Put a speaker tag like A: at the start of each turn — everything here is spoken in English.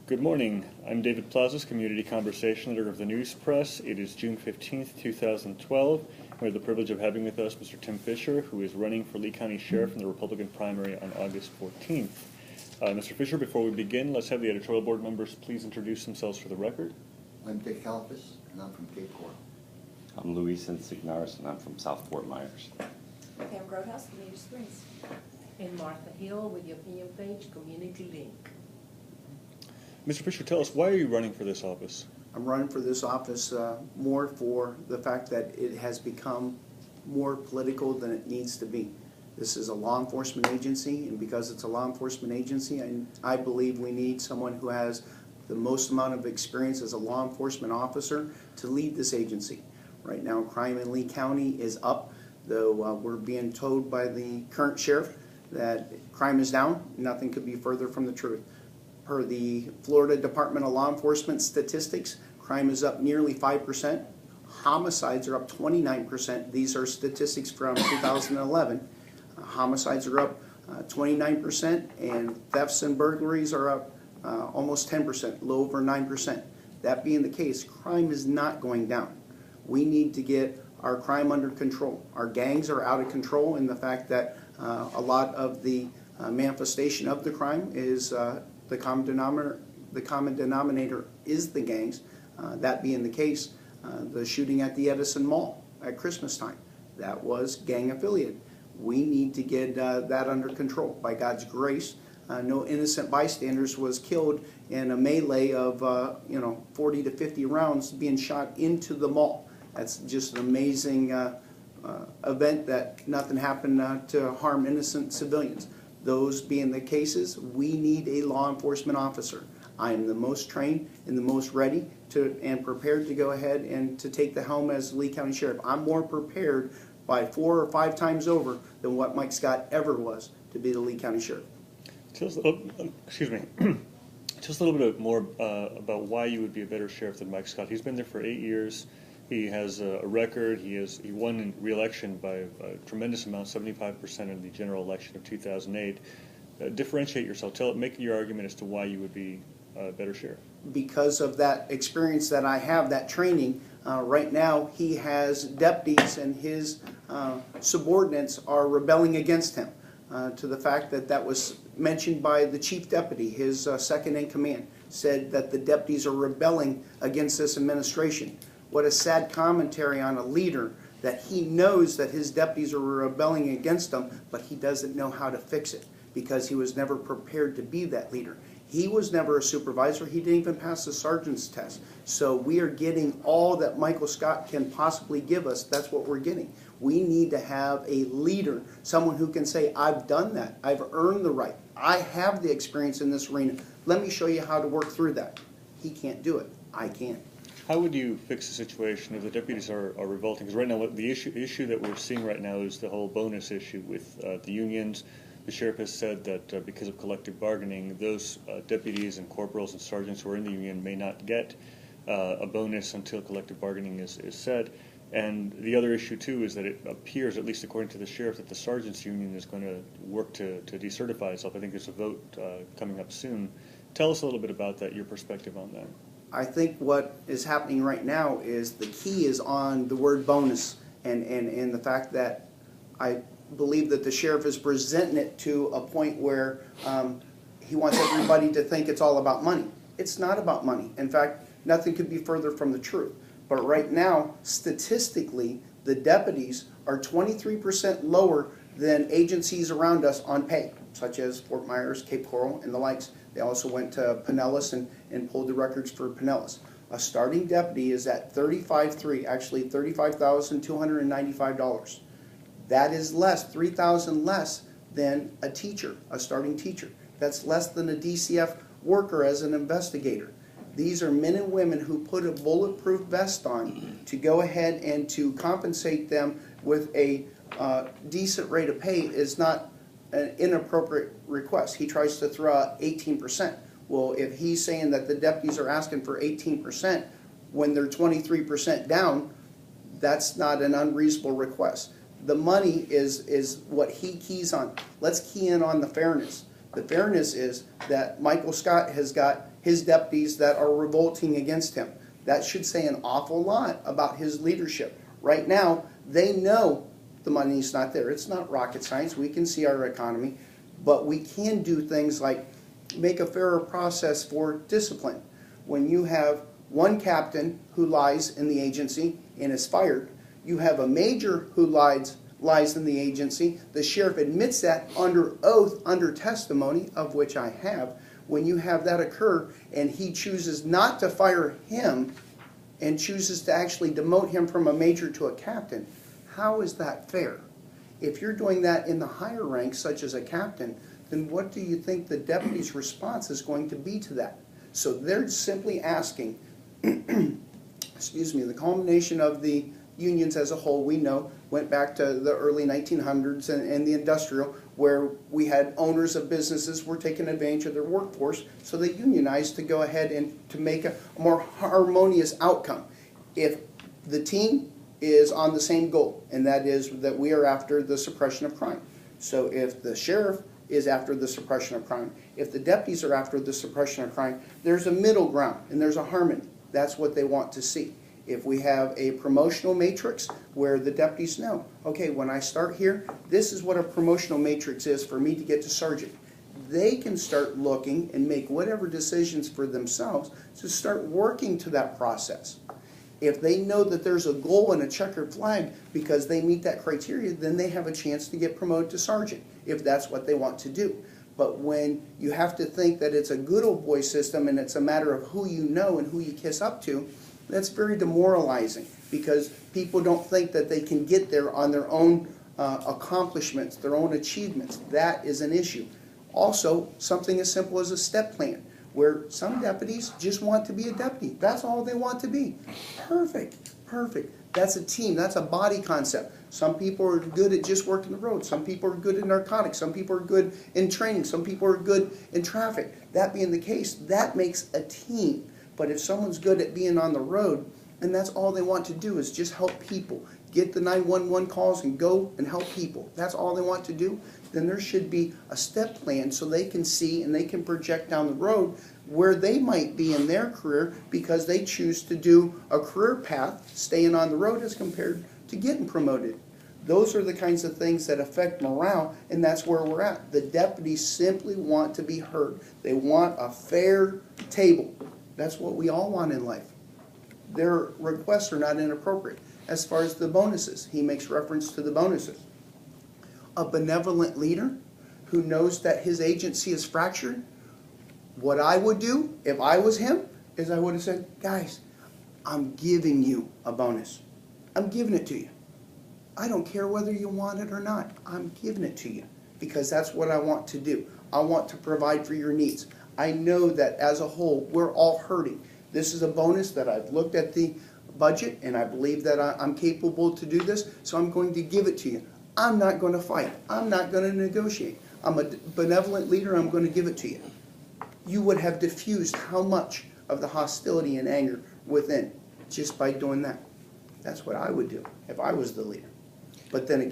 A: Good morning. I'm David Plazas, Community Conversation Editor of the News Press. It is June 15th, 2012. We have the privilege of having with us Mr. Tim Fisher, who is running for Lee County Sheriff in the Republican primary on August 14th. Mr. Fisher, before we begin, let's have the editorial board members please introduce themselves for the record.
B: I'm Dick Kalfas, and I'm from Cape Coral.
C: I'm Luis Insignaris, and I'm from South Fort Myers.
D: Pam Grotehouse, Community Springs.
E: And Martha Hill with the opinion page, Community Link.
A: Mr. Fisher, tell us, why are you running for this office?
F: I'm running for this office more for the fact that it has become more political than it needs to be. This is a law enforcement agency, and because it's a law enforcement agency, I believe we need someone who has the most amount of experience as a law enforcement officer to lead this agency. Right now, crime in Lee County is up, though we're being told by the current sheriff that crime is down. Nothing could be further from the truth. Per the Florida Department of Law Enforcement statistics, crime is up nearly 5%. Homicides are up 29%. These are statistics from 2011. Homicides are up 29%, and thefts and burglaries are up almost 10%, a little over 9%. That being the case, crime is not going down. We need to get our crime under control. Our gangs are out of control in the fact that a lot of the manifestation of the crime is the common denominator is the gangs. That being the case, the shooting at the Edison Mall at Christmas time, that was gang affiliated. We need to get that under control. By God's grace, no innocent bystanders was killed in a melee of 40 to 50 rounds being shot into the mall. That's just an amazing event that nothing happened to harm innocent civilians. Those being the cases, we need a law enforcement officer. I am the most trained and the most ready and prepared to go ahead and to take the helm as Lee County Sheriff. I'm more prepared by 4 or 5 times over than what Mike Scott ever was to be the Lee County Sheriff.
A: Tell us, excuse me, tell us a little bit more about why you would be a better sheriff than Mike Scott. He's been there for 8 years. He has a record. He won in re-election by a tremendous amount, 75% in the general election of 2008. Differentiate yourself. Make your argument as to why you would be a better sheriff.
F: Because of that experience that I have, that training, right now he has deputies and his subordinates are rebelling against him to the fact that was mentioned by the chief deputy, his second in command, said that the deputies are rebelling against this administration. What a sad commentary on a leader that he knows that his deputies are rebelling against him, but he doesn't know how to fix it because he was never prepared to be that leader. He was never a supervisor. He didn't even pass the sergeant's test. So we are getting all that Michael Scott can possibly give us. That's what we're getting. We need to have a leader, someone who can say, I've done that. I've earned the right. I have the experience in this arena. Let me show you how to work through that. He can't do it. I can.
A: How would you fix the situation if the deputies are revolting? Because right now, the issue that we're seeing right now is the whole bonus issue with the unions. The sheriff has said that because of collective bargaining, those deputies and corporals and sergeants who are in the union may not get a bonus until collective bargaining is set. And the other issue, too, is that it appears, at least according to the sheriff, that the sergeants' union is going to work to decertify itself. I think there's a vote coming up soon. Tell us a little bit about that, your perspective on that.
F: I think what is happening right now is the key is on the word bonus and the fact that I believe that the sheriff is presenting it to a point where he wants everybody to think it's all about money. It's not about money. In fact, nothing could be further from the truth. But right now, statistically, the deputies are 23% lower than agencies around us on pay, such as Fort Myers, Cape Coral, and the likes. They also went to Pinellas and pulled the records for Pinellas. A starting deputy is at $35,300, actually $35,295. That is less, $3,000 less than a teacher, a starting teacher. That's less than a DCF worker as an investigator. These are men and women who put a bulletproof vest on to go ahead and to compensate them with a decent rate of pay is not an inappropriate request. He tries to throw out 18%. Well, if he's saying that the deputies are asking for 18% when they're 23% down, that's not an unreasonable request. The money is what he keys on. Let's key in on the fairness. The fairness is that Michael Scott has got his deputies that are revolting against him. That should say an awful lot about his leadership. Right now, they know the money's not there. It's not rocket science. We can see our economy, but we can do things like make a fairer process for discipline. When you have one captain who lies in the agency and is fired, you have a major who lies in the agency, the sheriff admits that under oath, under testimony, of which I have. When you have that occur and he chooses not to fire him and chooses to actually demote him from a major to a captain, how is that fair? If you're doing that in the higher ranks, such as a captain, then what do you think the deputy's response is going to be to that? So they're simply asking, excuse me, the culmination of the unions as a whole, we know, went back to the early 1900s and the industrial, where we had owners of businesses were taking advantage of their workforce, so they unionized to go ahead and to make a more harmonious outcome. If the team is on the same goal, and that is that we are after the suppression of crime. So if the sheriff is after the suppression of crime, if the deputies are after the suppression of crime, there's a middle ground and there's a harmony. That's what they want to see. If we have a promotional matrix where the deputies know, okay, when I start here, this is what a promotional matrix is for me to get to sergeant. They can start looking and make whatever decisions for themselves to start working to that process. If they know that there's a goal and a checkered flag because they meet that criteria, then they have a chance to get promoted to sergeant, if that's what they want to do. But when you have to think that it's a good old boy system and it's a matter of who you know and who you kiss up to, that's very demoralizing, because people don't think that they can get there on their own accomplishments, their own achievements. That is an issue. Also, something as simple as a step plan, where some deputies just want to be a deputy. That's all they want to be. Perfect, perfect. That's a team. That's a body concept. Some people are good at just working the road. Some people are good at narcotics. Some people are good in training. Some people are good in traffic. That being the case, that makes a team. But if someone's good at being on the road, and that's all they want to do is just help people, get the 911 calls and go and help people, that's all they want to do, then there should be a step plan so they can see and they can project down the road where they might be in their career, because they choose to do a career path staying on the road as compared to getting promoted. Those are the kinds of things that affect morale, and that's where we're at. The deputies simply want to be heard. They want a fair table. That's what we all want in life. Their requests are not inappropriate. As far as the bonuses, he makes reference to the bonuses. A benevolent leader who knows that his agency is fractured, what I would do if I was him is I would have said, guys, I'm giving you a bonus. I'm giving it to you. I don't care whether you want it or not. I'm giving it to you because that's what I want to do. I want to provide for your needs. I know that as a whole, we're all hurting. This is a bonus that I've looked at the budget and I believe that I'm capable to do this, so I'm going to give it to you. I'm not going to fight. I'm not going to negotiate. I'm a benevolent leader. I'm going to give it to you. You would have diffused how much of the hostility and anger within just by doing that. That's what I would do if I was the leader. But then again,